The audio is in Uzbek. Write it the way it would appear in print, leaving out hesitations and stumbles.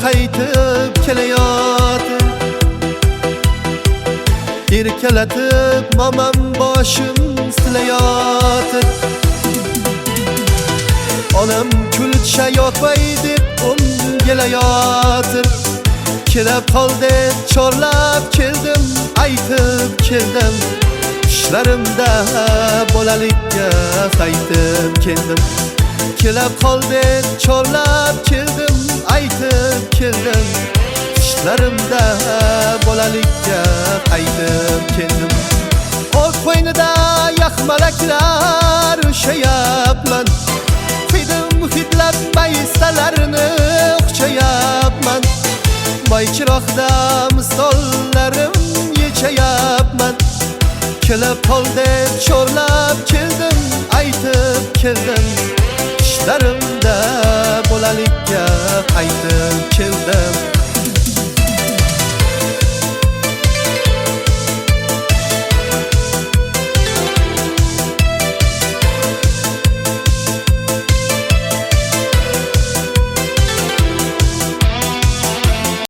qaytib kelayotir. Erkalatib mamam boshim silayotir. Onam kulcha yotmay deb o'ngelayotir. Kelib qoldi chorlab keldim, aytib keldim. Tushlarimda bolalikka qaytib keldim. Kelib qoldi chorlab keldim, aytib keldim. Tushlarimda bolalikka qaytib keldim. O't qo'ynida yaxmalaklar ushayapman. Qidim hidlab maysalarni o'xchayapman. Baychiroqda misollarim yechayapman. Kelib qoldi chorlab keldim, aytib keldim. Tushlarimda bolalikka qaytib keldim.